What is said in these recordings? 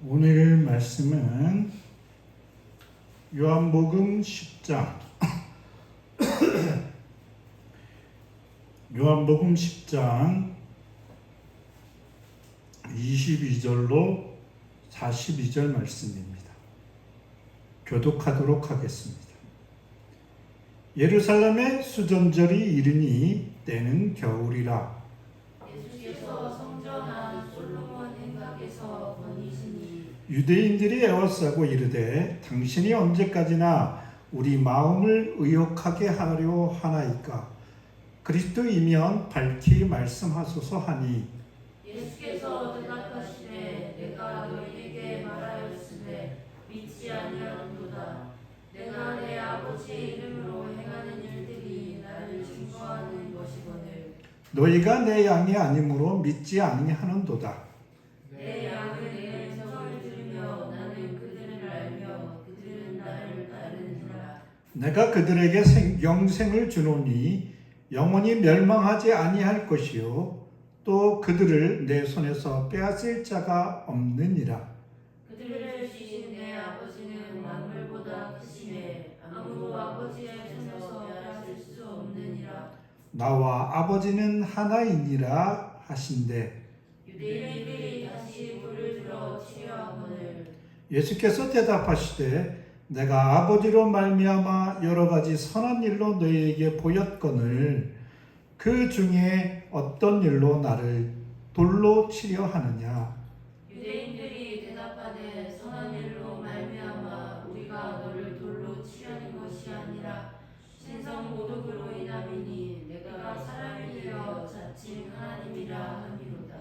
오늘 말씀은 요한복음 10장 요한복음 10장 22절로 42절 말씀입니다. 교독하도록 하겠습니다. 예루살렘에 수전절이 이르니 때는 겨울이라. 예수께서 성전한 솔로몬 행각에서 거니시니 유대인들이 애워싸고 이르되 당신이 언제까지나 우리 마음을 의욕하게 하려 하나이까. 그리스도이면 밝히 말씀하소서 하니 예수께서 대답하시되 내가 너희에게 말하였으되 믿지 아니하는도다. 내가 내 아버지 이름으로 행하는 일들이 나를 증거하는 것이거늘 너희가 내 양이 아니므로 믿지 아니하는도다. 내 양은 내 음성을 들으며 나는 그들을 알며 그들은 나를 따르느니라. 내가 그들에게 영생을 주노니 영원히 멸망하지 아니할 것이요 또 그들을 내 손에서 빼앗을 자가 없느니라. 그들을 주신 내 아버지는 만물보다 크시매 아무도 아버지의 손에서 빼앗을 수 없느니라. 나와 아버지는 하나이니라 하신대. 유대인들이 다시 불을 들어 치려하거늘 예수께서 대답하시되 내가 아버지로 말미암아 여러 가지 선한 일로 너희에게 보였거늘 그 중에 어떤 일로 나를 돌로 치려 하느냐. 유대인들이 대답하되 선한 일로 말미암아 우리가 너를 돌로 치려는 것이 아니라 신성 모독으로 인함이니 내가 사람이 되어 자칭 하나님이라 함이로다.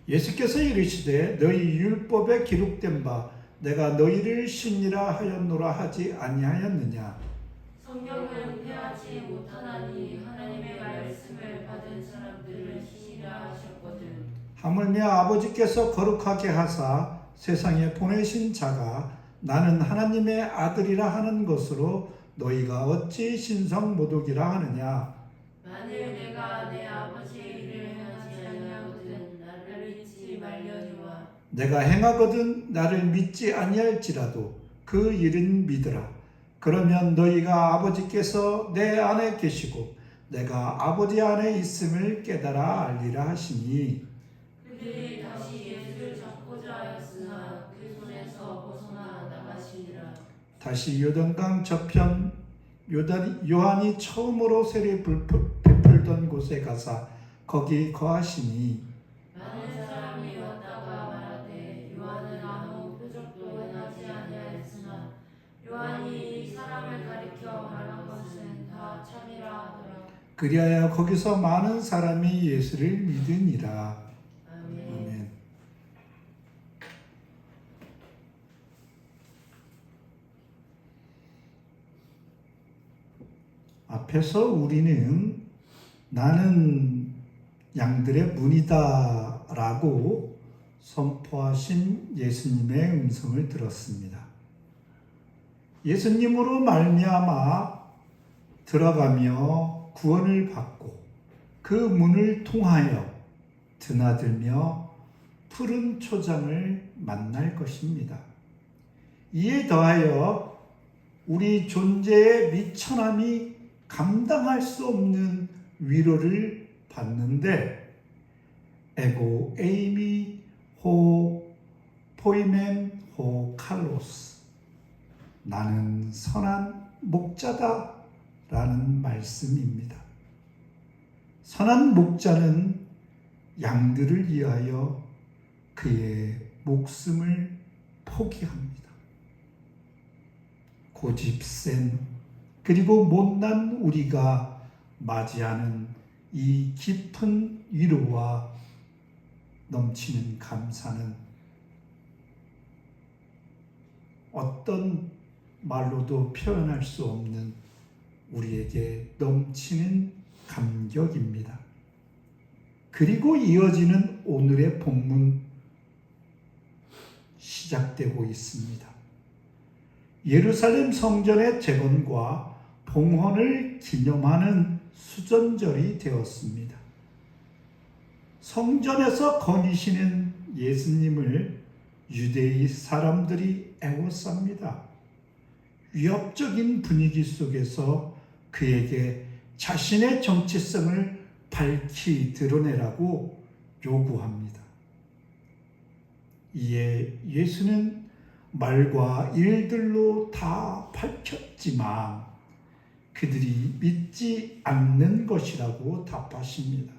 예수께서 이르시되 너희 율법에 기록된 바 내가 너희를 신이라 하였노라 하지 아니하였느냐. 성경은 폐하지 못하나니 하나님의 말씀을 받은 사람들을 신이라 하셨거든. 하물며 아버지께서 거룩하게 하사 세상에 보내신 자가 나는 하나님의 아들이라 하는 것으로 너희가 어찌 신성모독이라 하느냐. 만일 내가 내 아버지의 일을 행하지 아니하거든 나를 믿지 말려니와 내가 행하거든 나를 믿지 아니할지라도 그 일은 믿으라. 그러면 너희가 아버지께서 내 안에 계시고 내가 아버지 안에 있음을 깨달아 알리라 하시니. 그들이 다시 예수를 잡고자 하였으나 그 손에서 벗어나 나가시니라. 다시 요단강 저편 요한이 처음으로 세례 베풀던 곳에 가사 거기 거하시니. 많은 사람이 왔다가 말하되 요한은 아무 표적도 행하지 아니하였으나 요한이 사람을 가리켜 말한 것은 다 참이라 하더라. 그리하여 거기서 많은 사람이 예수를 믿으니라. 아멘. 아멘. 앞에서 우리는 나는 양들의 문이다 라고 선포하신 예수님의 음성을 들었습니다. 예수님으로 말미암아 들어가며 구원을 받고 그 문을 통하여 드나들며 푸른 초장을 만날 것입니다. 이에 더하여 우리 존재의 미천함이 감당할 수 없는 위로를 받는데 에고 에이미 호 포이멘 호 칼로스 나는 선한 목자다 라는 말씀입니다. 선한 목자는 양들을 위하여 그의 목숨을 포기합니다. 고집센 그리고 못난 우리가 맞이하는 이 깊은 위로와 넘치는 감사는 어떤 말로도 표현할 수 없는 우리에게 넘치는 감격입니다. 그리고 이어지는 오늘의 본문 시작되고 있습니다. 예루살렘 성전의 재건과 봉헌을 기념하는 수전절이 되었습니다. 성전에서 거니시는 예수님을 유대의 사람들이 애워쌉니다. 위협적인 분위기 속에서 그에게 자신의 정체성을 밝히 드러내라고 요구합니다. 이에 예수는 말과 일들로 다 밝혔지만 그들이 믿지 않는 것이라고 답하십니다.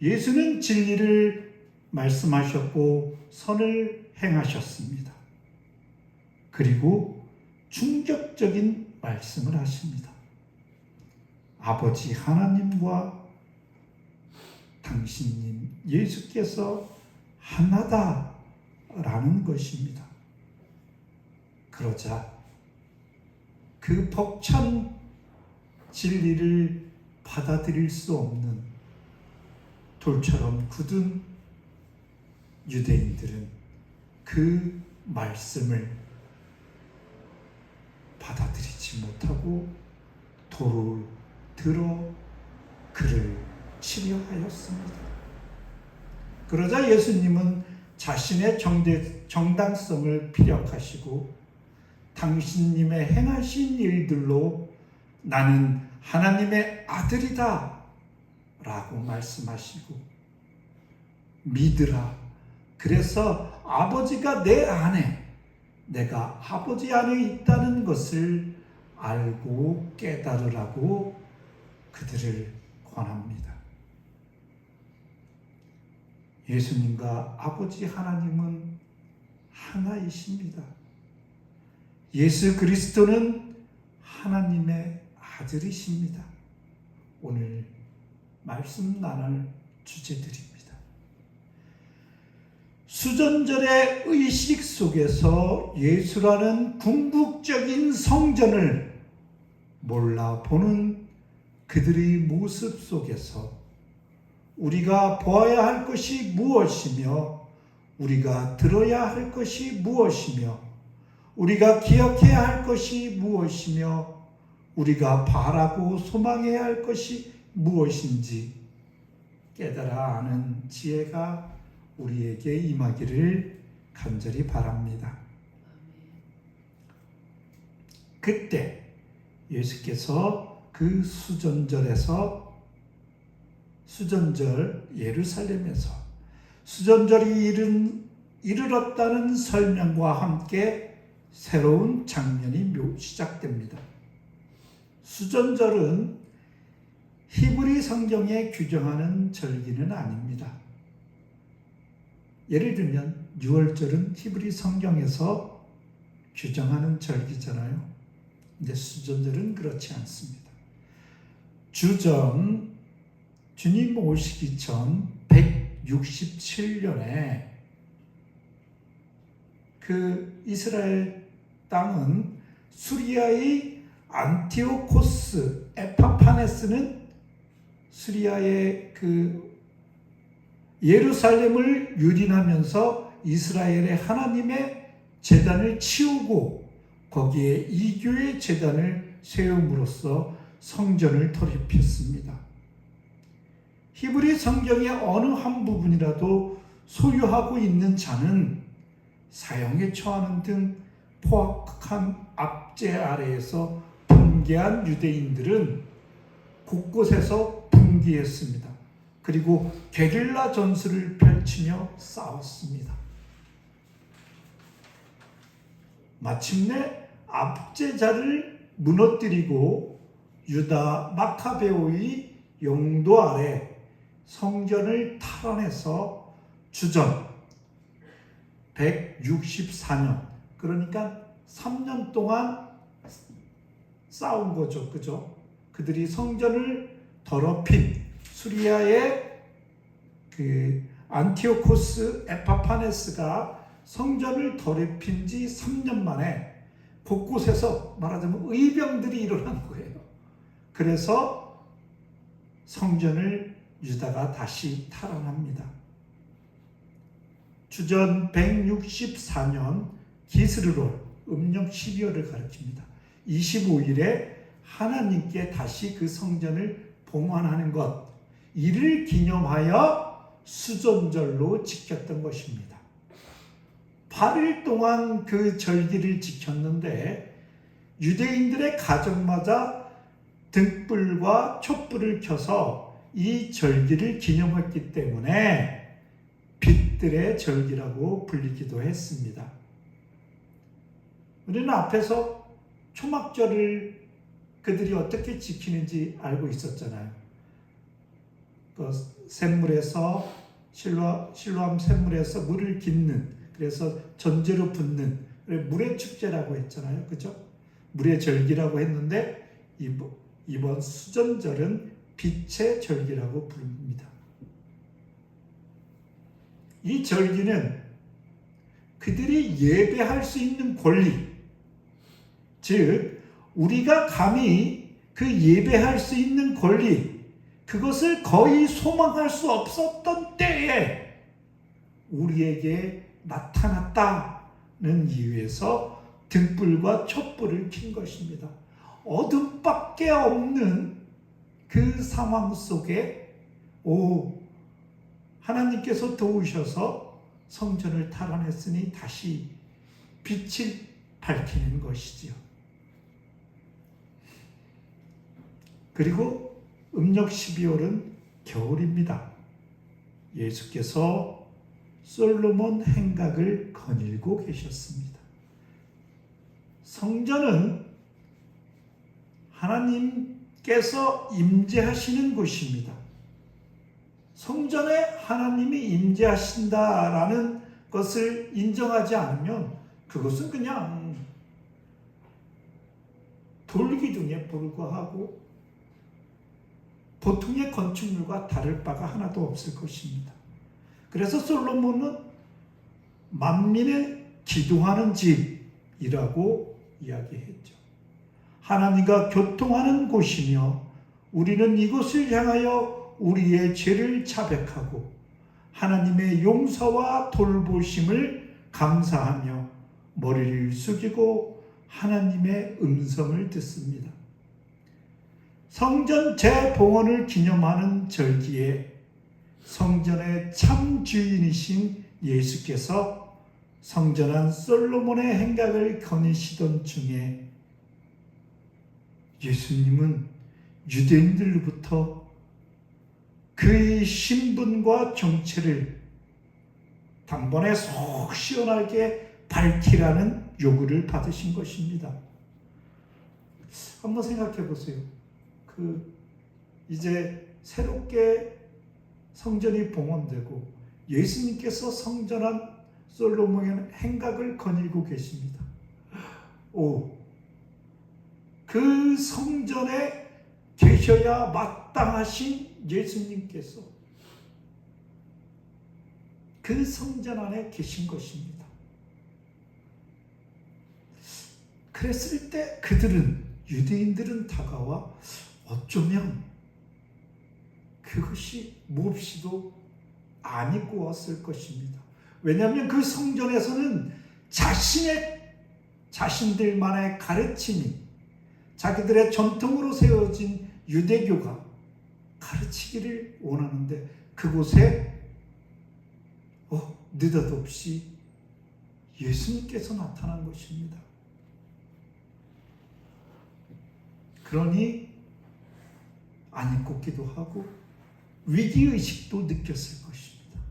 예수는 진리를 말씀하셨고 선을 행하셨습니다. 그리고 충격적인 말씀을 하십니다. 아버지 하나님과 당신님 예수께서 하나다라는 것입니다. 그러자 그 벅찬 진리를 받아들일 수 없는 돌처럼 굳은 유대인들은 그 말씀을 받아들이지 못하고 돌을 들어 그를 치려하였습니다. 그러자 예수님은 자신의 정당성을 피력하시고 당신님의 행하신 일들로 나는 하나님의 아들이다 라고 말씀하시고 믿으라. 그래서 아버지가 내 안에, 내가 아버지 안에 있다는 것을 알고 깨달으라고 그들을 권합니다. 예수님과 아버지 하나님은 하나이십니다. 예수 그리스도는 하나님의 아들이십니다. 오늘 말씀 나눌 주제들입니다. 수전절의 의식 속에서 예수라는 궁극적인 성전을 몰라보는 그들의 모습 속에서 우리가 보아야 할 것이 무엇이며 우리가 들어야 할 것이 무엇이며 우리가 기억해야 할 것이 무엇이며 우리가 바라고 소망해야 할 것이 무엇인지 깨달아 아는 지혜가 우리에게 임하기를 간절히 바랍니다. 그때 예수께서 그 수전절 예루살렘에서 수전절이 이르렀다는 설명과 함께 새로운 장면이 시작됩니다. 수전절은 히브리 성경에 규정하는 절기는 아닙니다. 예를 들면 6월절은 히브리 성경에서 규정하는 절기잖아요. 근데 수전절은 그렇지 않습니다. 주전 주님 오시기 전 167년에 그 이스라엘 땅은 수리아의 안티오코스 에파파네스는 수리아의 그 예루살렘을 유린하면서 이스라엘의 하나님의 제단을 치우고 거기에 이교의 제단을 세움으로써 성전을 돌입했습니다. 히브리 성경의 어느 한 부분이라도 소유하고 있는 자는 사형에 처하는 등 포악한 압제 아래에서 붕괴한 유대인들은 곳곳에서 붕괴했습니다. 그리고 게릴라 전술을 펼치며 싸웠습니다. 마침내 압제자를 무너뜨리고 유다 마카베오의 영도 아래 성전을 탈환해서 주전 164년, 그러니까 3년 동안 싸운 거죠. 그죠? 그들이 성전을 더럽힌 수리아의 그 안티오코스 에파파네스가 성전을 더럽힌 지 3년 만에 곳곳에서 말하자면 의병들이 일어난 거예요. 그래서 성전을 유다가 다시 탈환합니다. 주전 164년 기스르롤 음력 12월을 가리킵니다. 25일에 하나님께 다시 그 성전을 봉헌하는 것, 이를 기념하여 수전절로 지켰던 것입니다. 8일 동안 그 절기를 지켰는데 유대인들의 가정마다 등불과 촛불을 켜서 이 절기를 기념했기 때문에 빛들의 절기라고 불리기도 했습니다. 우리는 앞에서 초막절을 그들이 어떻게 지키는지 알고 있었잖아요. 그 샘물에서 실로암 샘물에서 물을 깃는, 그래서 전제로 붓는 물의 축제라고 했잖아요. 그죠? 물의 절기라고 했는데 이번 수전절은 빛의 절기라고 부릅니다. 이 절기는 그들이 예배할 수 있는 권리, 즉 우리가 감히 그 예배할 수 있는 권리, 그것을 거의 소망할 수 없었던 때에 우리에게 나타났다는 이유에서 등불과 촛불을 킨 것입니다. 어둠밖에 없는 그 상황 속에 하나님께서 도우셔서 성전을 탈환했으니 다시 빛을 밝히는 것이지요. 그리고 음력 12월은 겨울입니다. 예수께서 솔로몬 행각을 거닐고 계셨습니다. 성전은 하나님께서 임재하시는 곳입니다. 성전에 하나님이 임재하신다라는 것을 인정하지 않으면 그것은 그냥 돌기둥에 불과하고 보통의 건축물과 다를 바가 하나도 없을 것입니다. 그래서 솔로몬은 만민의 기도하는 집이라고 이야기했죠. 하나님과 교통하는 곳이며 우리는 이곳을 향하여 우리의 죄를 자백하고 하나님의 용서와 돌보심을 감사하며 머리를 숙이고 하나님의 음성을 듣습니다. 성전 재봉헌을 기념하는 절기에 성전의 참 주인이신 예수께서 성전한 솔로몬의 행각을 거니시던 중에 예수님은 유대인들로부터 그의 신분과 정체를 단번에 속 시원하게 밝히라는 요구를 받으신 것입니다. 한번 생각해 보세요. 이제 새롭게 성전이 봉헌되고 예수님께서 성전한 솔로몬의 행각을 거닐고 계십니다. 그 성전에 계셔야 마땅하신 예수님께서 그 성전 안에 계신 것입니다. 그랬을 때 유대인들은 다가와 어쩌면 그것이 몹시도 안 입고 왔을 것입니다. 왜냐하면 그 성전에서는 자신들만의 가르침이 자기들의 전통으로 세워진 유대교가 가르치기를 원하는데 그곳에 느닷없이 예수님께서 나타난 것입니다. 그러니 안 입고 기도하고 위기의식도 느꼈을 것입니다.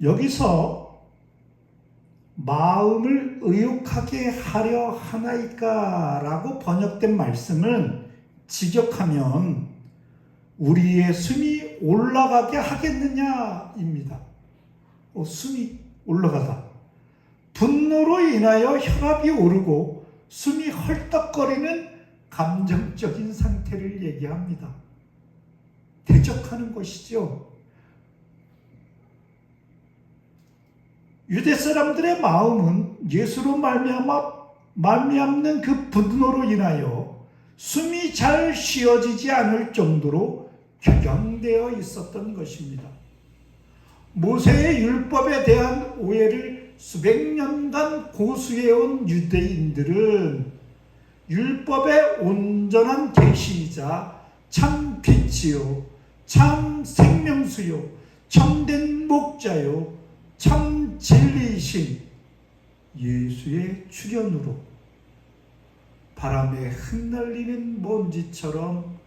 여기서 마음을 의욕하게 하려 하나이까 라고 번역된 말씀은 직역하면 우리의 숨이 올라가게 하겠느냐입니다. 숨이 올라가다. 분노로 인하여 혈압이 오르고 숨이 헐떡거리는 감정적인 상태를 얘기합니다. 대적하는 것이죠. 유대 사람들의 마음은 예수로 말미암는 그 분노로 인하여 숨이 잘 쉬어지지 않을 정도로 격양되어 있었던 것입니다. 모세의 율법에 대한 오해를 수백 년간 고수해온 유대인들은 율법의 온전한 계시이자 참 빛이요 참 생명수요 참된 목자요 참 진리이신 예수의 출현으로 바람에 흩날리는 먼지처럼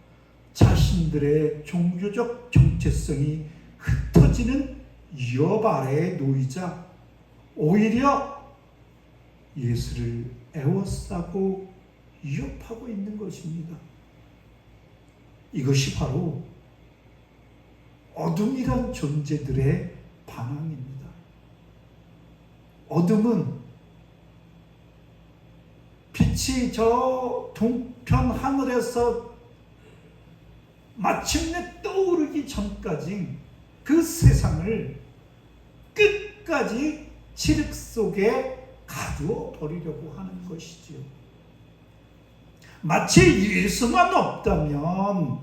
자신들의 종교적 정체성이 흩어지는 위협 아래에 놓이자 오히려 예수를 애워싸고 위협하고 있는 것입니다. 이것이 바로 어둠이란 존재들의 반항입니다. 어둠은 빛이 저 동편 하늘에서 마침내 떠오르기 전까지 그 세상을 끝까지 칠흑 속에 가두어 버리려고 하는 것이지요. 마치 예수만 없다면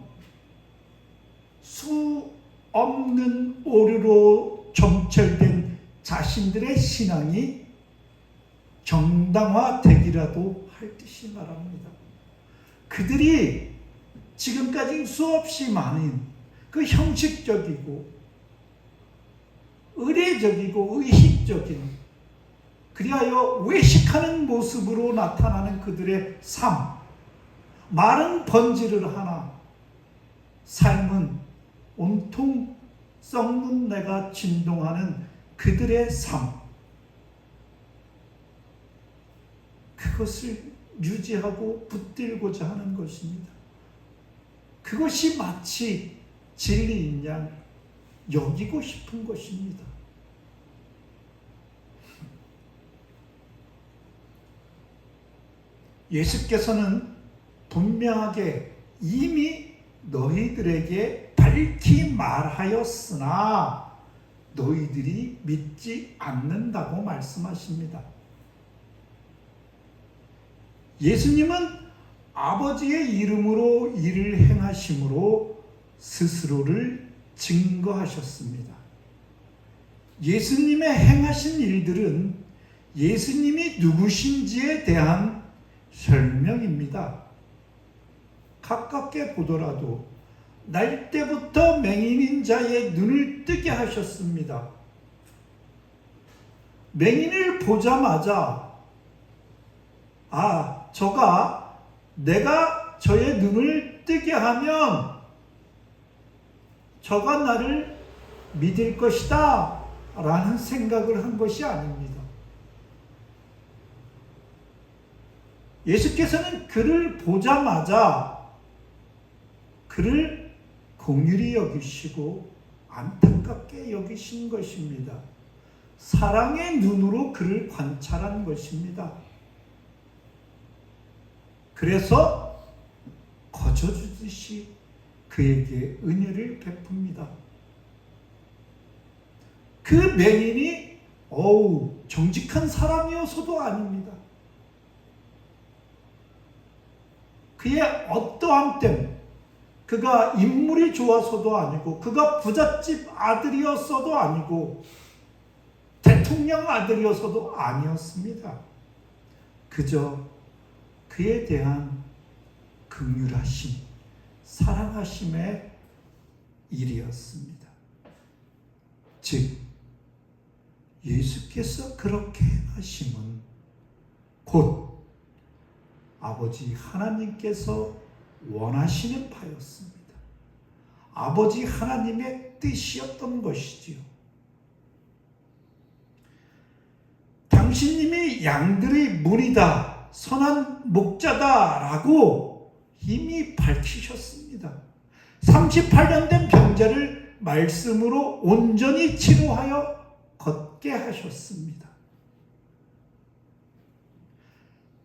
수 없는 오류로 점철된 자신들의 신앙이 정당화되기라도 할 듯이 말합니다. 그들이 지금까지 수없이 많은 그 형식적이고 의례적이고 의식적인 그리하여 외식하는 모습으로 나타나는 그들의 삶, 마른 번지를 하나 삶은 온통 썩는 내가 진동하는 그들의 삶, 그것을 유지하고 붙들고자 하는 것입니다. 그것이 마치 진리인 양 여기고 싶은 것입니다. 예수께서는 분명하게 이미 너희들에게 밝히 말하였으나 너희들이 믿지 않는다고 말씀하십니다. 예수님은 아버지의 이름으로 일을 행하심으로 스스로를 증거하셨습니다. 예수님의 행하신 일들은 예수님이 누구신지에 대한 설명입니다. 가깝게 보더라도 날 때부터 맹인인 자의 눈을 뜨게 하셨습니다. 맹인을 보자마자 저가 내가 저의 눈을 뜨게 하면 저가 나를 믿을 것이다 라는 생각을 한 것이 아닙니다. 예수께서는 그를 보자마자 그를 긍휼히 여기시고 안타깝게 여기신 것입니다. 사랑의 눈으로 그를 관찰한 것입니다. 그래서 거저주듯이 그에게 은혜를 베풉니다. 그 맹인이 정직한 사람이어서도 아닙니다. 그의 어떠한 땐 그가 인물이 좋아서도 아니고 그가 부잣집 아들이었어도 아니고 대통령 아들이어서도 아니었습니다. 그저 그에 대한 긍휼하심, 사랑하심의 일이었습니다. 즉 예수께서 그렇게 행하심은 곧 아버지 하나님께서 원하시는 바였습니다. 아버지 하나님의 뜻이었던 것이지요. 당신님이 양들의 문이다, 선한 목자다라고 이미 밝히셨습니다. 38년 된 병자를 말씀으로 온전히 치료하여 걷게 하셨습니다.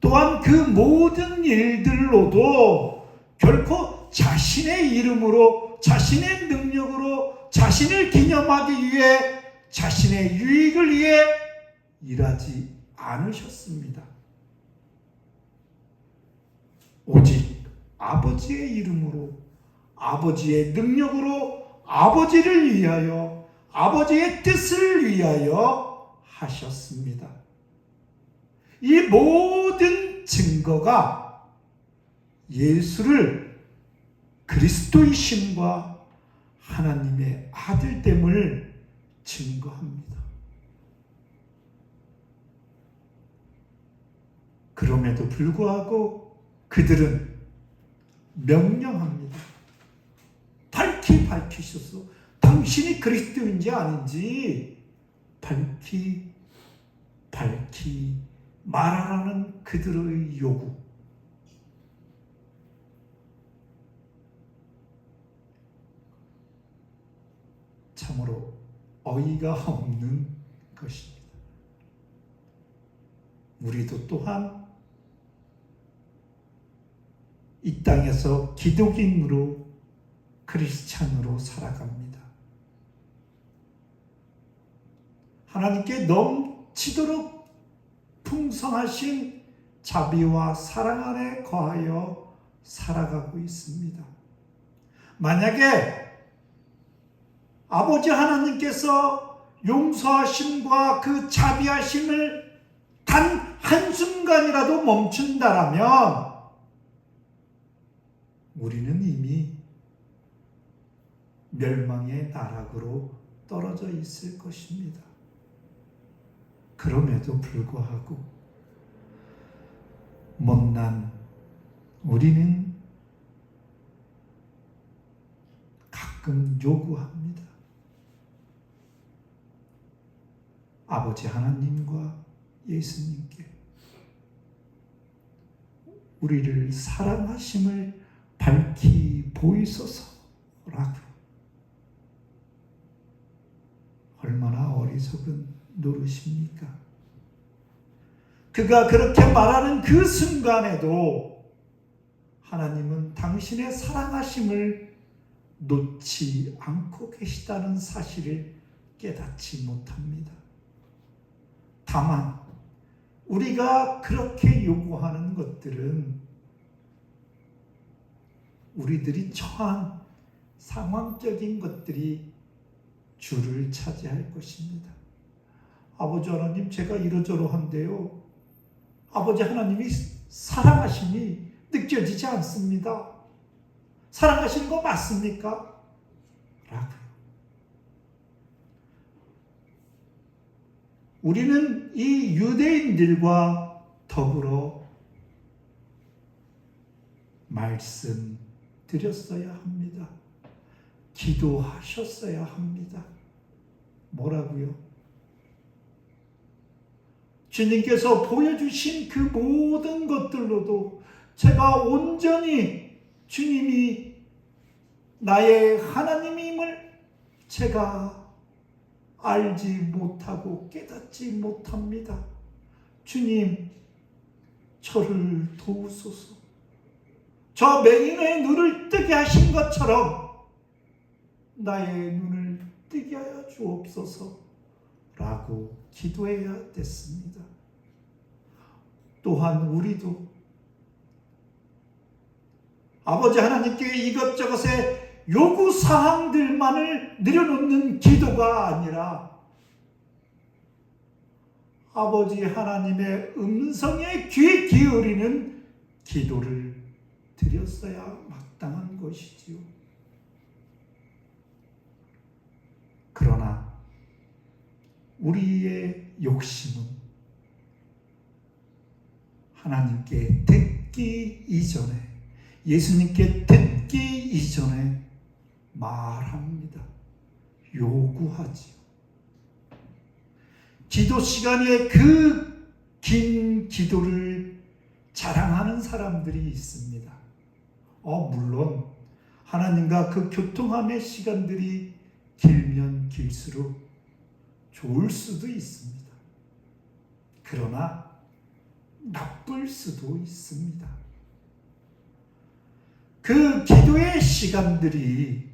또한 그 모든 일들로도 결코 자신의 이름으로, 자신의 능력으로, 자신을 기념하기 위해, 자신의 유익을 위해 일하지 않으셨습니다. 오직 아버지의 이름으로, 아버지의 능력으로, 아버지를 위하여, 아버지의 뜻을 위하여 하셨습니다. 이 모든 증거가 예수를 그리스도이심과 하나님의 아들됨을 증거합니다. 그럼에도 불구하고 그들은 명령합니다. 밝히셔서 당신이 그리스도인지 아닌지 밝히 말하라는 그들의 요구. 참으로 어이가 없는 것입니다. 우리도 또한 이 땅에서 기독인으로 크리스찬으로 살아갑니다. 하나님께 넘치도록 풍성하신 자비와 사랑 안에 거하여 살아가고 있습니다. 만약에 아버지 하나님께서 용서하심과 그 자비하심을 단 한순간이라도 멈춘다라면 우리는 이미 멸망의 나락으로 떨어져 있을 것입니다. 그럼에도 불구하고 못난 우리는 가끔 요구합니다. 아버지 하나님과 예수님께 우리를 사랑하심을 밝히 보이소서라고. 얼마나 어리석은 노릇입니까? 그가 그렇게 말하는 그 순간에도 하나님은 당신의 사랑하심을 놓지 않고 계시다는 사실을 깨닫지 못합니다. 다만 우리가 그렇게 요구하는 것들은 우리들이 처한 상황적인 것들이 주를 차지할 것입니다. 아버지 하나님, 제가 이러저러한데요, 아버지 하나님이 사랑하심이 느껴지지 않습니다. 사랑하시는 거 맞습니까? 라고요. 우리는 이 유대인들과 더불어 말씀드렸어야 합니다. 기도하셨어야 합니다. 뭐라고요? 주님께서 보여주신 그 모든 것들로도 제가 온전히 주님이 나의 하나님임을 제가 알지 못하고 깨닫지 못합니다. 주님, 저를 도우소서. 저 맹인의 눈을 뜨게 하신 것처럼 나의 눈을 뜨게 하여 주옵소서 라고 기도해야 됐습니다. 또한 우리도 아버지 하나님께 이것저것의 요구사항들만을 내려놓는 기도가 아니라 아버지 하나님의 음성에 귀 기울이는 기도를 드렸어야 마땅한 것이지요. 그러나 우리의 욕심은 하나님께 듣기 이전에, 예수님께 듣기 이전에 말합니다. 요구하지요. 기도 시간에 그 긴 기도를 자랑하는 사람들이 있습니다. 물론 하나님과 그 교통함의 시간들이 길면 길수록 좋을 수도 있습니다. 그러나 나쁠 수도 있습니다. 그 기도의 시간들이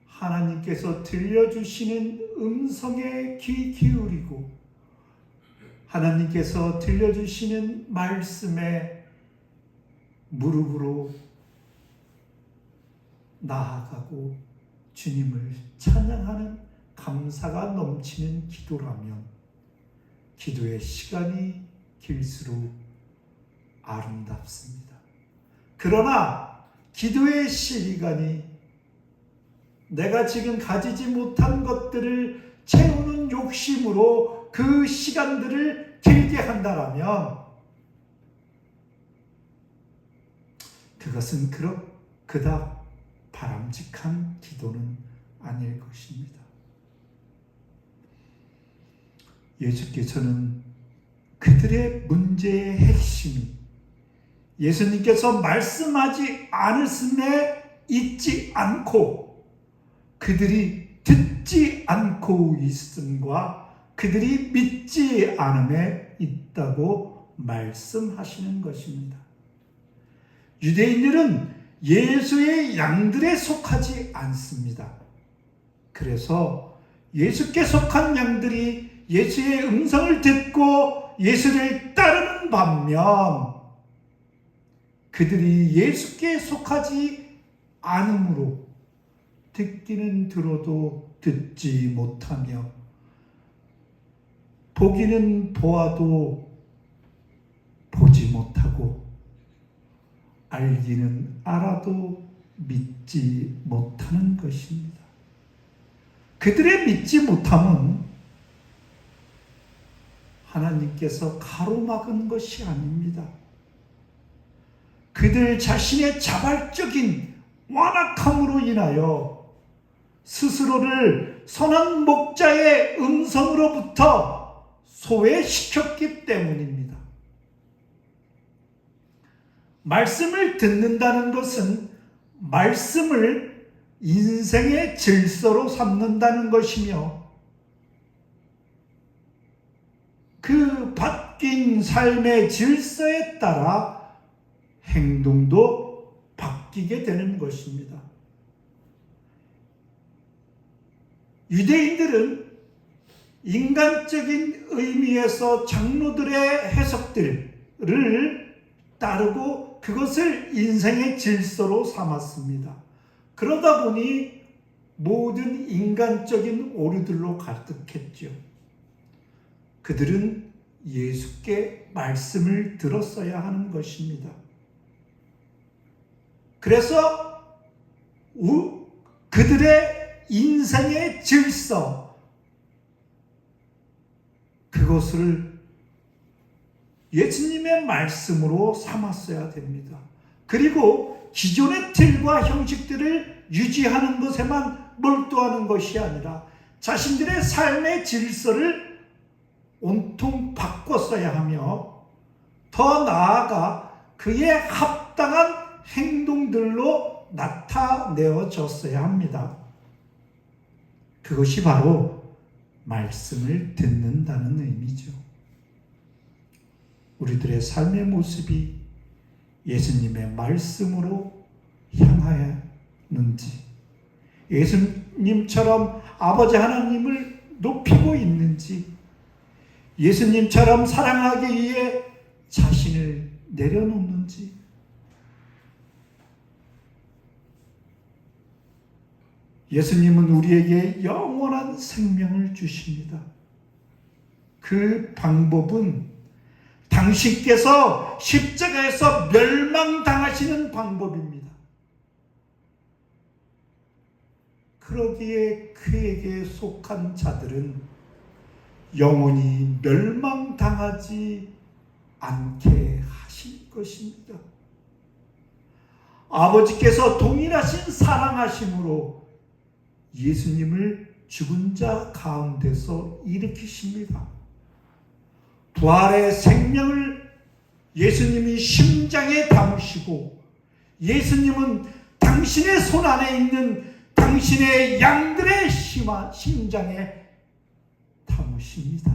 하나님께서 들려주시는 음성에 귀 기울이고 하나님께서 들려주시는 말씀에 무릎으로 나아가고 주님을 찬양하는 감사가 넘치는 기도라면 기도의 시간이 길수록 아름답습니다. 그러나 기도의 시간이 내가 지금 가지지 못한 것들을 채우는 욕심으로 그 시간들을 길게 한다라면 그것은 그닥 바람직한 기도는 아닐 것입니다. 예수께서는 그들의 문제의 핵심이 예수님께서 말씀하지 않으심에 있지 않고 그들이 듣지 않고 있음과 그들이 믿지 않음에 있다고 말씀하시는 것입니다. 유대인들은 예수의 양들에 속하지 않습니다. 그래서 예수께 속한 양들이 예수의 음성을 듣고 예수를 따르는 반면 그들이 예수께 속하지 않으므로 듣기는 들어도 듣지 못하며 보기는 보아도 보지 못하고 알기는 알아도 믿지 못하는 것입니다. 그들의 믿지 못함은 하나님께서 가로막은 것이 아닙니다. 그들 자신의 자발적인 완악함으로 인하여 스스로를 선한 목자의 음성으로부터 소외시켰기 때문입니다. 말씀을 듣는다는 것은 말씀을 인생의 질서로 삼는다는 것이며 그 바뀐 삶의 질서에 따라 행동도 바뀌게 되는 것입니다. 유대인들은 인간적인 의미에서 장로들의 해석들을 따르고 그것을 인생의 질서로 삼았습니다. 그러다 보니 모든 인간적인 오류들로 가득했죠. 그들은 예수께 말씀을 들었어야 하는 것입니다. 그래서 그들의 인생의 질서, 그것을 예수님의 말씀으로 삼았어야 됩니다. 그리고 기존의 틀과 형식들을 유지하는 것에만 몰두하는 것이 아니라 자신들의 삶의 질서를 온통 바꿨어야 하며 더 나아가 그에 합당한 행동들로 나타내어졌어야 합니다. 그것이 바로 말씀을 듣는다는 의미죠. 우리들의 삶의 모습이 예수님의 말씀으로 향하였는지, 예수님처럼 아버지 하나님을 높이고 있는지, 예수님처럼 사랑하기 위해 자신을 내려놓는지, 예수님은 우리에게 영원한 생명을 주십니다. 그 방법은 당신께서 십자가에서 멸망당하시는 방법입니다. 그러기에 그에게 속한 자들은 영원히 멸망당하지 않게 하실 것입니다. 아버지께서 동일하신 사랑하심으로 예수님을 죽은 자 가운데서 일으키십니다. 부활의 생명을 예수님이 심장에 담으시고 예수님은 당신의 손 안에 있는 당신의 양들의 심장에 담으십니다.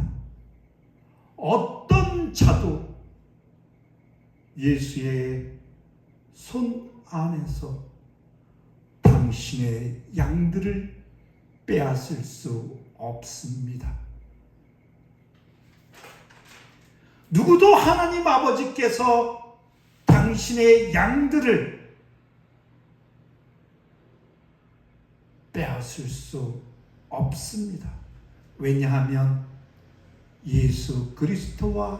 어떤 자도 예수의 손 안에서 당신의 양들을 빼앗을 수 없습니다. 누구도 하나님 아버지께서 당신의 양들을 빼앗을 수 없습니다. 왜냐하면 예수 그리스도와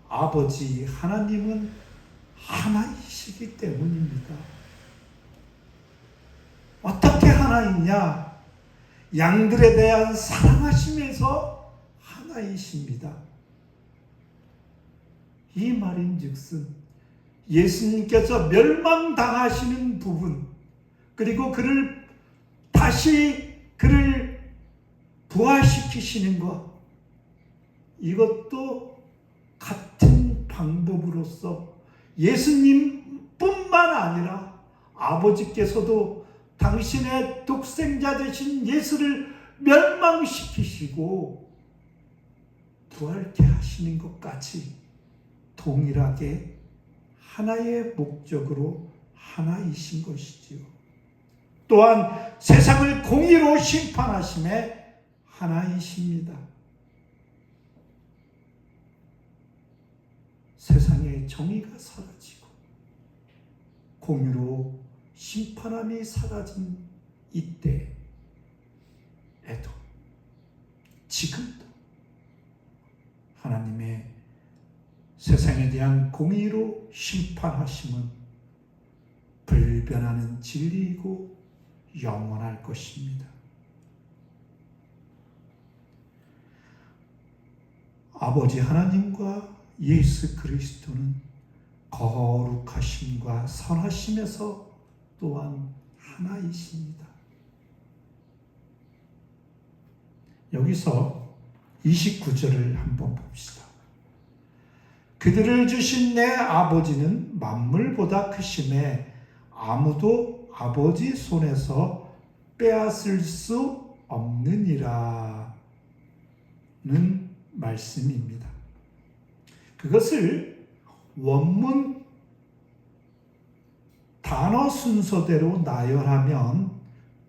아버지 하나님은 하나이시기 때문입니다. 어떻게 하나이냐? 양들에 대한 사랑하심에서 하나이십니다. 이 말인즉슨 예수님께서 멸망당하시는 부분, 그리고 그를 부활시키시는 것, 이것도 같은 방법으로서 예수님뿐만 아니라 아버지께서도 당신의 독생자 되신 예수를 멸망시키시고 부활케 하시는 것까지 동일하게 하나의 목적으로 하나이신 것이지요. 또한 세상을 공의로 심판하심에 하나이십니다. 세상의 정의가 사라지고 공의로 심판함이 사라진 이때에도 지금도 하나님의 세상에 대한 공의로 심판하심은 불변하는 진리이고 영원할 것입니다. 아버지 하나님과 예수 그리스도는 거룩하심과 선하심에서 또한 하나이십니다. 여기서 29절을 한번 봅시다. 그들을 주신 내 아버지는 만물보다 크심에 아무도 아버지 손에서 빼앗을 수 없느니라는 말씀입니다. 그것을 원문 단어 순서대로 나열하면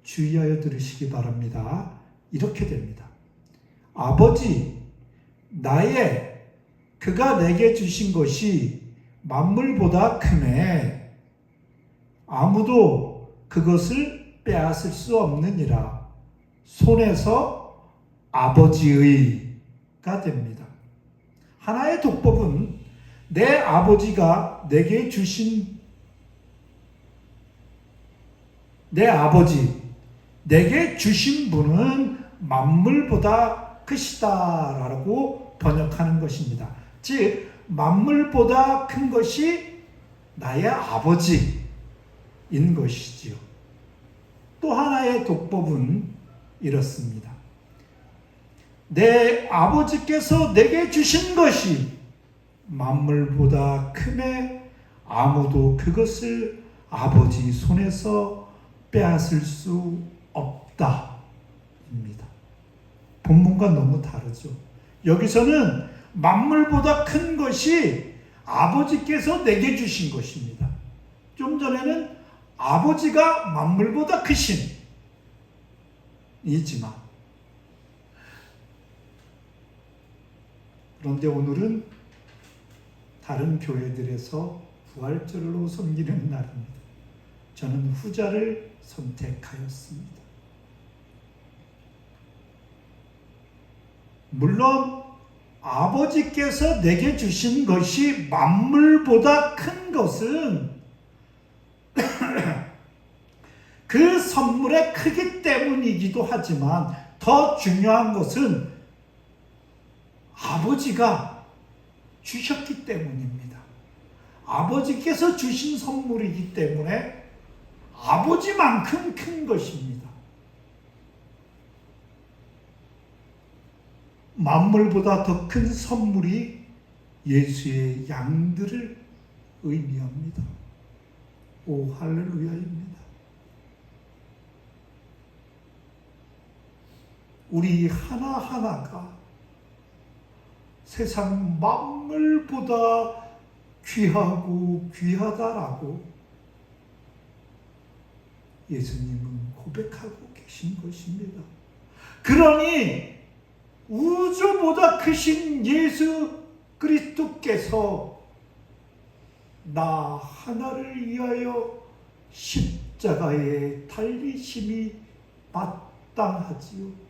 주의하여 들으시기 바랍니다. 이렇게 됩니다. 아버지, 그가 내게 주신 것이 만물보다 크매 아무도 그것을 빼앗을 수 없느니라. 손에서 아버지의가 됩니다. 하나의 독법은 내 아버지가 내게 주신 분은 만물보다 크시다라고 번역하는 것입니다. 즉 만물보다 큰 것이 나의 아버지인 것이지요. 또 하나의 독법은 이렇습니다. 내 아버지께서 내게 주신 것이 만물보다 크매 아무도 그것을 아버지 손에서 빼앗을 수 없다입니다. 본문과 너무 다르죠. 여기서는 만물보다 큰 것이 아버지께서 내게 주신 것입니다. 좀 전에는 아버지가 만물보다 크신 이지만, 그런데 오늘은 다른 교회들에서 부활절로 섬기는 날입니다. 저는 후자를 선택하였습니다. 물론 아버지께서 내게 주신 것이 만물보다 큰 것은 그 선물의 크기 때문이기도 하지만 더 중요한 것은 아버지가 주셨기 때문입니다. 아버지께서 주신 선물이기 때문에 아버지만큼 큰 것입니다. 만물보다 더 큰 선물이 예수의 양들을 의미합니다. 오, 할렐루야입니다. 우리 하나하나가 세상 만물보다 귀하고 귀하다라고 예수님은 고백하고 계신 것입니다. 그러니 우주보다 크신 예수 그리스도께서 나 하나를 위하여 십자가에 달리심이 마땅하지요.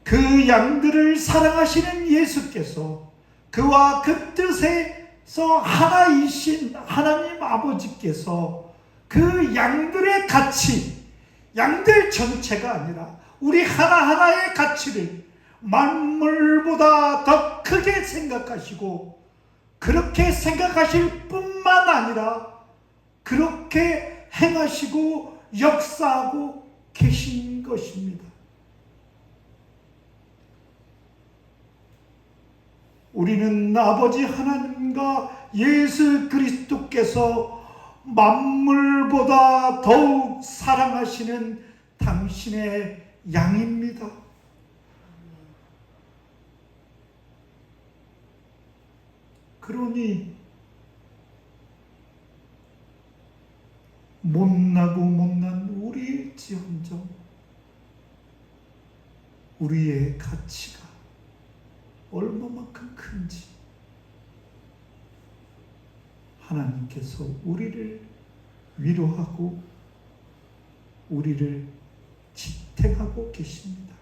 그 양들을 사랑하시는 예수께서 그와 그 뜻에 하나이신 하나님 아버지께서 그 양들의 가치, 양들 전체가 아니라 우리 하나하나의 가치를 만물보다 더 크게 생각하시고, 그렇게 생각하실 뿐만 아니라 그렇게 행하시고 역사하고 계신 것입니다. 우리는 아버지 하나님과 예수 그리스도께서 만물보다 더욱 사랑하시는 당신의 양입니다. 그러니 못나고 못난 우리일지언정 우리의 가치가 얼마만큼 큰지 하나님께서 우리를 위로하고 우리를 지탱하고 계십니다.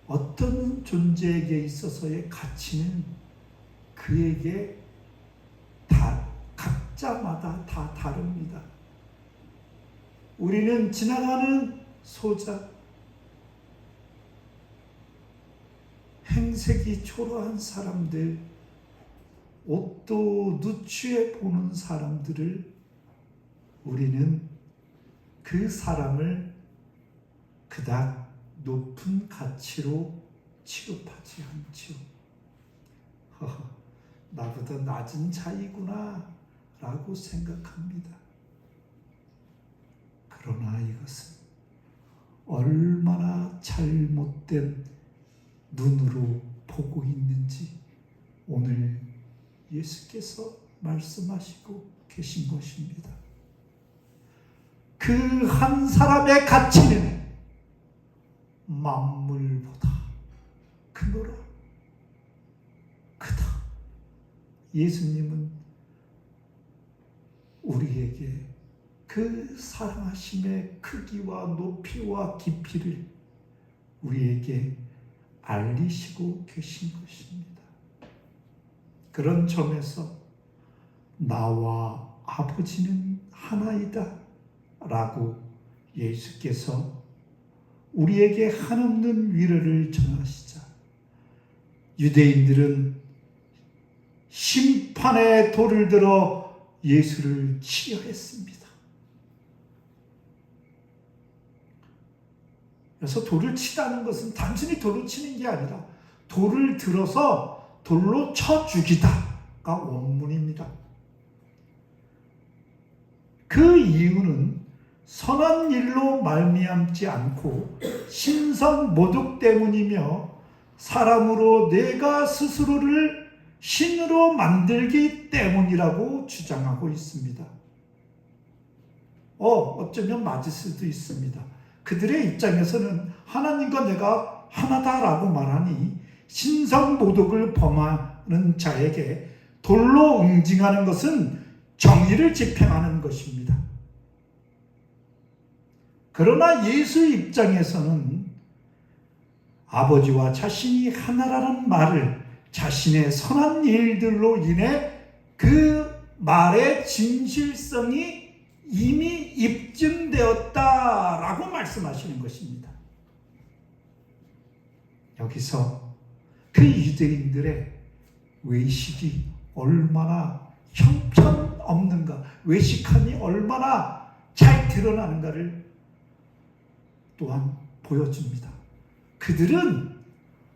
어떤 존재에게 있어서의 가치는 그에게 각자마다 다 다릅니다. 우리는 지나가는 소자, 행색이 초라한 사람들, 옷도 누추해 보는 사람들을 우리는 그 사람을 그닥 높은 가치로 취급하지 않지요. 나보다 낮은 자이구나 라고 생각합니다. 그러나 이것은 얼마나 잘못된 눈으로 보고 있는지 오늘 예수께서 말씀하시고 계신 것입니다. 그 한 사람의 가치는 만물보다 크노라. 크다. 예수님은 우리에게 그 사랑하심의 크기와 높이와 깊이를 우리에게 알리시고 계신 것입니다. 그런 점에서 나와 아버지는 하나이다 라고 예수께서 우리에게 한없는 위로를 전하시자 유대인들은 심판의 돌을 들어 예수를 치려 했습니다. 그래서 돌을 치다는 것은 단순히 돌을 치는 게 아니라 돌을 들어서 돌로 쳐 죽이다가 원문입니다. 그 이유는 선한 일로 말미암지 않고 신성 모독 때문이며 사람으로 내가 스스로를 신으로 만들기 때문이라고 주장하고 있습니다. 어쩌면 맞을 수도 있습니다. 그들의 입장에서는 하나님과 내가 하나다라고 말하니 신성 모독을 범하는 자에게 돌로 응징하는 것은 정의를 집행하는 것입니다. 그러나 예수 입장에서는 아버지와 자신이 하나라는 말을 자신의 선한 일들로 인해 그 말의 진실성이 이미 입증되었다라고 말씀하시는 것입니다. 여기서 그 유대인들의 외식이 얼마나 형편없는가, 외식함이 얼마나 잘 드러나는가를 또한 보여줍니다. 그들은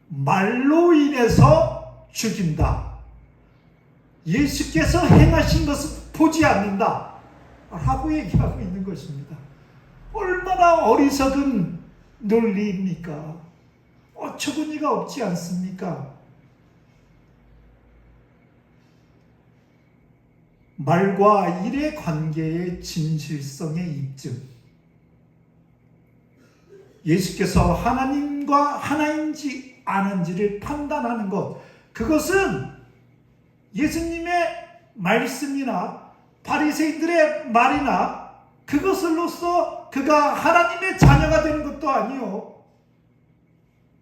말로 인해서 죽인다. 예수께서 행하신 것을 보지 않는다. 라고 얘기하고 있는 것입니다. 얼마나 어리석은 논리입니까? 어처구니가 없지 않습니까? 말과 일의 관계의 진실성의 입증. 예수께서 하나님과 하나인지 아닌지를 판단하는 것. 그것은 예수님의 말씀이나 바리새인들의 말이나 그것으로서 그가 하나님의 자녀가 되는 것도 아니요,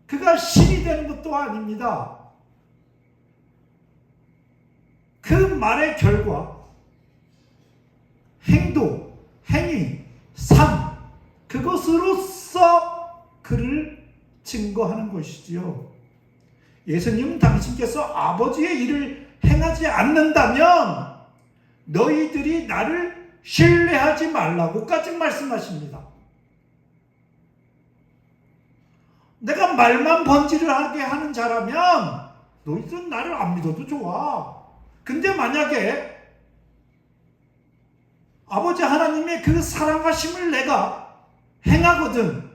그가 신이 되는 것도 아닙니다. 그 말의 결과, 행동, 행위, 삶, 그것으로서 그를 증거하는 것이지요. 예수님은 당신께서 아버지의 일을 행하지 않는다면 너희들이 나를 신뢰하지 말라고까지 말씀하십니다. 내가 말만 번지르하게 하는 자라면 너희들은 나를 안 믿어도 좋아. 근데 만약에 아버지 하나님의 그 사랑하심을 내가 행하거든,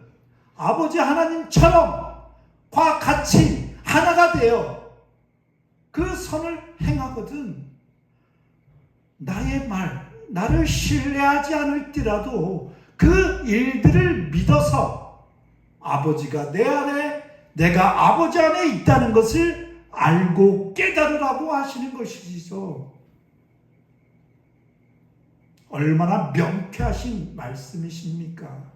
아버지 하나님처럼 과 같이 하나가 되어 그 선을 행하거든, 나의 말, 나를 신뢰하지 않을지라도 그 일들을 믿어서 아버지가 내 안에, 내가 아버지 안에 있다는 것을 알고 깨달으라고 하시는 것이죠. 얼마나 명쾌하신 말씀이십니까?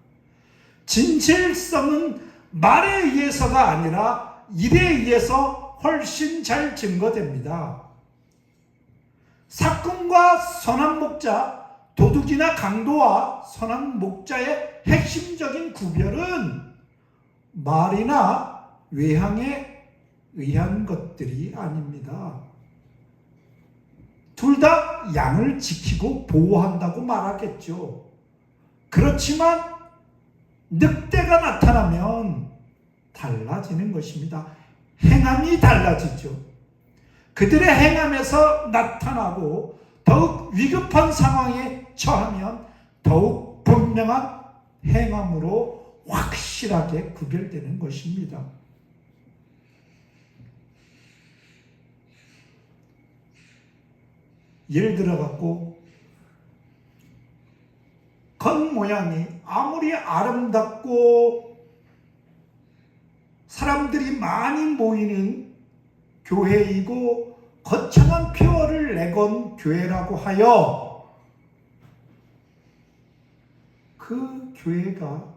진실성은 말에 의해서가 아니라 일에 의해서 훨씬 잘 증거됩니다. 사건과 선한 목자, 도둑이나 강도와 선한 목자의 핵심적인 구별은 말이나 외향에 의한 것들이 아닙니다. 둘 다 양을 지키고 보호한다고 말하겠죠. 그렇지만 늑대가 나타나면 달라지는 것입니다. 행함이 달라지죠. 그들의 행함에서 나타나고 더욱 위급한 상황에 처하면 더욱 분명한 행함으로 확실하게 구별되는 것입니다. 예를 들어 갖고 겉모양이 아무리 아름답고 사람들이 많이 모이는 교회이고 거창한 표어를 내건 교회라고 하여 그 교회가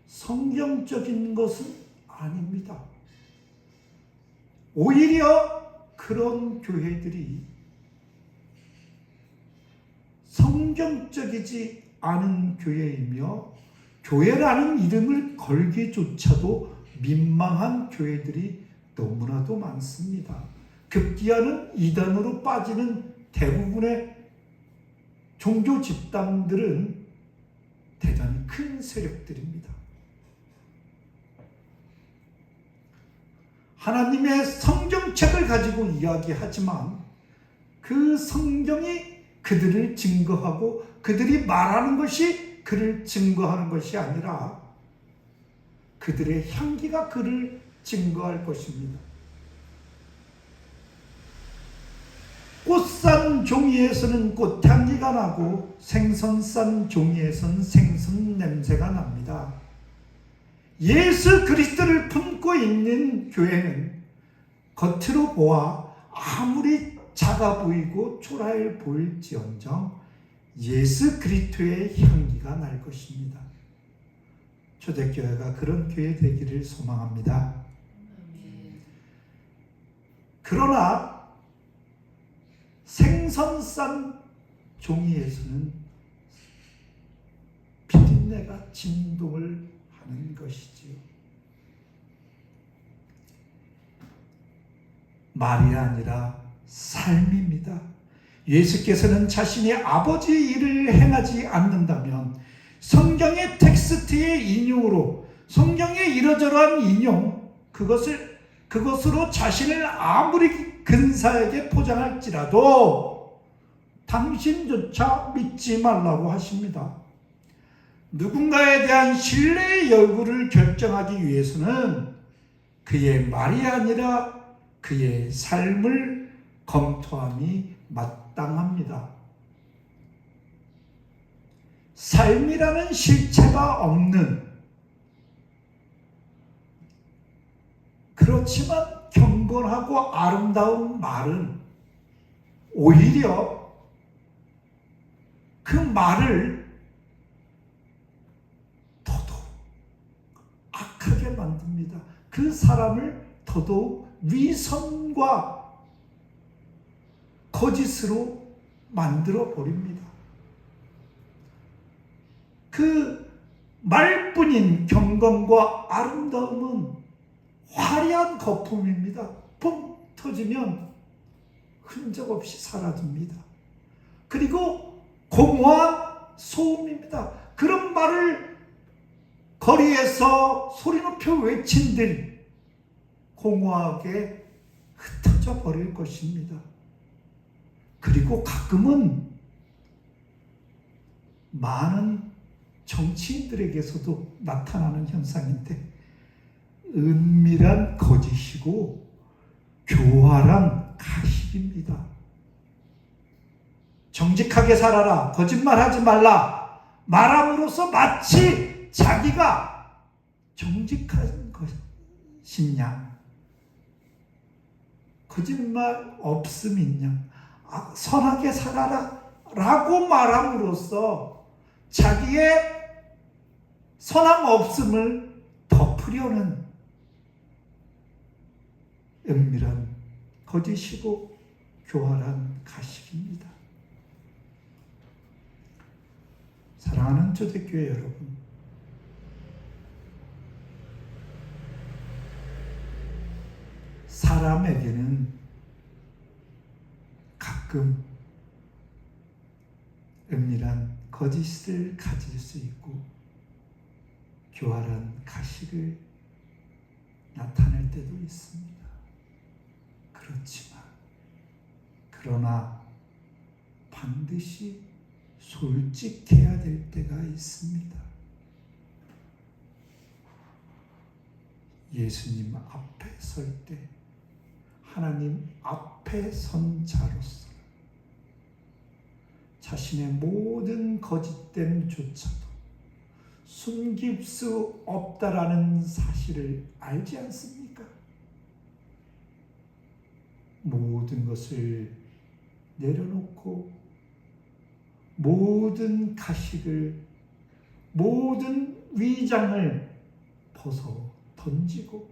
성경적인 것은 아닙니다. 오히려 그런 교회들이 성경적이지 않은 교회이며 교회라는 이름을 걸기조차도 민망한 교회들이 너무나도 많습니다. 급기야는 이단으로 빠지는 대부분의 종교 집단들은 대단히 큰 세력들입니다. 하나님의 성경책을 가지고 이야기하지만 그 성경이 그들을 증거하고 그들이 말하는 것이 그를 증거하는 것이 아니라 그들의 향기가 그를 증거할 것입니다. 꽃 싼 종이에서는 꽃향기가 나고 생선 싼 종이에서는 생선 냄새가 납니다. 예수 그리스도를 품고 있는 교회는 겉으로 보아 아무리 작아 보이고 초라해 보일지언정 예수 그리스도의 향기가 날 것입니다. 초대교회가 그런 교회 되기를 소망합니다. 그러나 생선 싼 종이에서는 비린내가 진동을 하는 것이지요. 말이 아니라 삶입니다. 예수께서는 자신이 아버지 일을 행하지 않는다면 성경의 텍스트의 인용으로, 성경의 이러저러한 인용, 그것으로 자신을 아무리 근사하게 포장할지라도 당신조차 믿지 말라고 하십니다. 누군가에 대한 신뢰의 여부를 결정하기 위해서는 그의 말이 아니라 그의 삶을 검토함이 마땅합니다. 삶이라는 실체가 없는, 그렇지만 경건하고 아름다운 말은 오히려 그 말을 더더욱 악하게 만듭니다. 그 사람을 더더욱 위선과 거짓으로 만들어 버립니다. 그 말뿐인 경건과 아름다움은 화려한 거품입니다. 뻥 터지면 흔적 없이 사라집니다. 그리고 공허한 소음입니다. 그런 말을 거리에서 소리 높여 외친들 공허하게 흩어져 버릴 것입니다. 그리고 가끔은 많은 정치인들에게서도 나타나는 현상인데 은밀한 거짓이고 교활한 가식입니다. 정직하게 살아라, 거짓말하지 말라 말함으로써 마치 자기가 정직한 것이냐, 거짓말 없음이냐, 선하게 살아라 라고 말함으로써 자기의 선함 없음을 덮으려는 은밀한 거짓이고 교활한 가식입니다. 사랑하는 초대교회 여러분, 사람에게는 가끔 은밀한 거짓을 가질 수 있고 교활한 가식을 나타낼 때도 있습니다. 그렇지만 그러나 반드시 솔직해야 될 때가 있습니다. 예수님 앞에 설 때 하나님 앞에 선 자로서 자신의 모든 거짓됨조차도 숨길 수 없다라는 사실을 알지 않습니까? 모든 것을 내려놓고 모든 가식을, 모든 위장을 벗어 던지고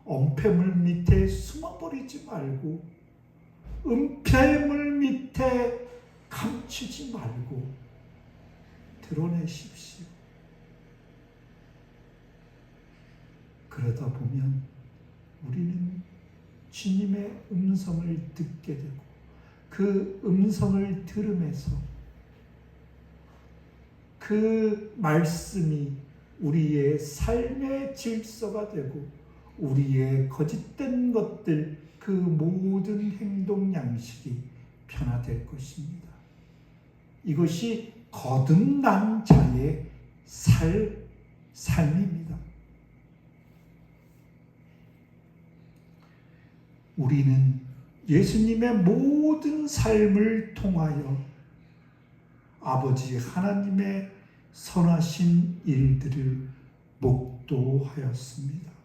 엄폐물 밑에 숨어버리지 말고 은폐물 밑에 감추지 말고 드러내십시오. 그러다 보면 우리는 주님의 음성을 듣게 되고 그 음성을 들으면서 그 말씀이 우리의 삶의 질서가 되고 우리의 거짓된 것들, 그 모든 행동 양식이 변화될 것입니다. 이것이 거듭난 자의 삶입니다. 우리는 예수님의 모든 삶을 통하여 아버지 하나님의 선하신 일들을 목도하였습니다.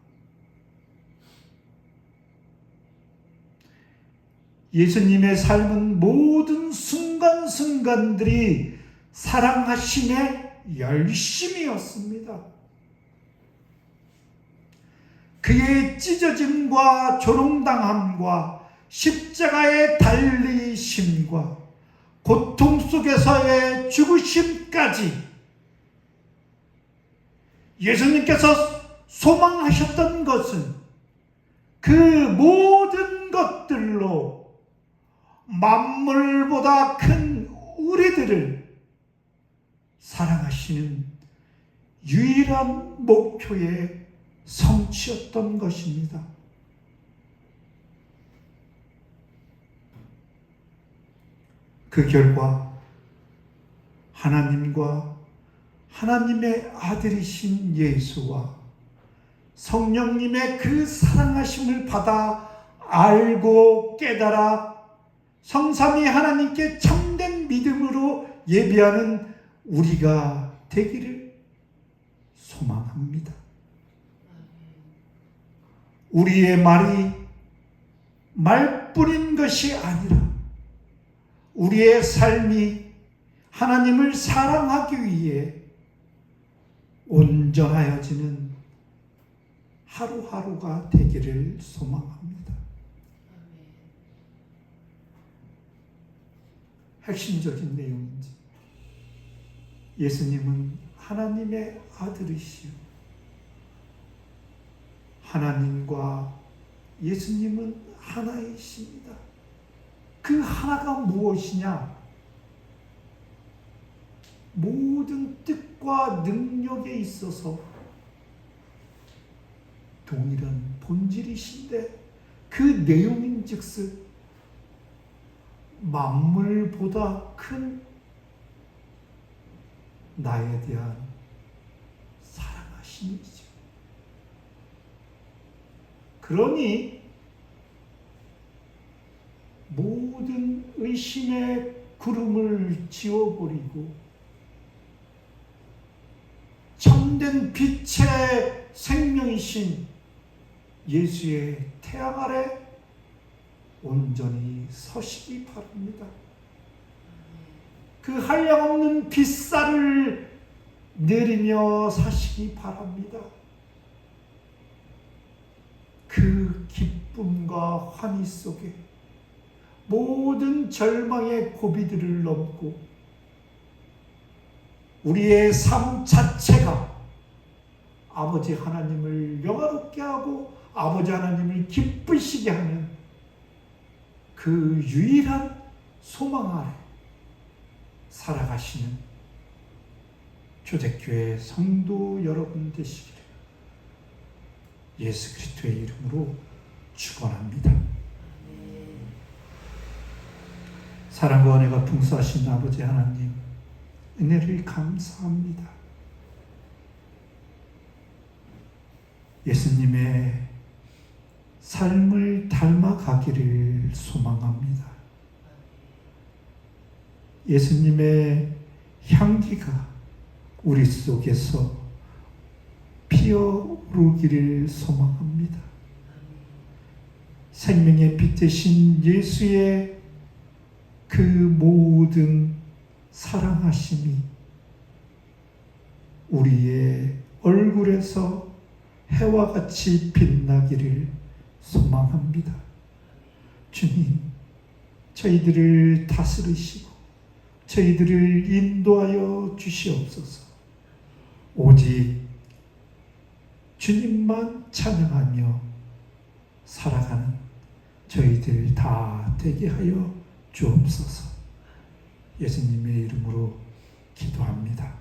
예수님의 삶은 모든 순간순간들이 사랑하심의 열심이었습니다. 그의 찢어짐과 조롱당함과 십자가의 달리심과 고통 속에서의 죽으심까지 예수님께서 소망하셨던 것은 그 모든 것들로 만물보다 큰 우리들을 사랑하시는 유일한 목표의 성취였던 것입니다. 그 결과 하나님과 하나님의 아들이신 예수와 성령님의 그 사랑하심을 받아 알고 깨달아 성삼위 하나님께 참된 믿음으로 예배하는 우리가 되기를 소망합니다. 우리의 말이 말뿐인 것이 아니라 우리의 삶이 하나님을 사랑하기 위해 온전하여지는 하루하루가 되기를 소망합니다. 핵심적인 내용인지. 예수님은 하나님의 아들이시요. 하나님과 예수님은 하나이십니다. 그 하나가 무엇이냐? 모든 뜻과 능력에 있어서 동일한 본질이신데 그 내용인즉슨 만물보다 큰 나에 대한 사랑하심이죠. 그러니 모든 의심의 구름을 지워버리고 참된 빛의 생명이신 예수의 태양 아래 온전히 서시기 바랍니다. 그 한량없는 빛살을 내리며 사시기 바랍니다. 그 기쁨과 환희 속에 모든 절망의 고비들을 넘고 우리의 삶 자체가 아버지 하나님을 영화롭게 하고 아버지 하나님을 기쁘시게 하는 그 유일한 소망 아래 살아가시는 초대교회 성도 여러분 되시기를 예수 그리스도의 이름으로 축원합니다. 사랑과 은혜가 풍성하신 아버지 하나님, 은혜를 감사합니다. 예수님의 삶을 닮아가기를 소망합니다. 예수님의 향기가 우리 속에서 피어오르기를 소망합니다. 생명의 빛 되신 예수의 그 모든 사랑하심이 우리의 얼굴에서 해와 같이 빛나기를 소망합니다. 주님, 저희들을 다스리시고 저희들을 인도하여 주시옵소서. 오직 주님만 찬양하며 살아가는 저희들 다 되게 하여 주옵소서. 예수님의 이름으로 기도합니다.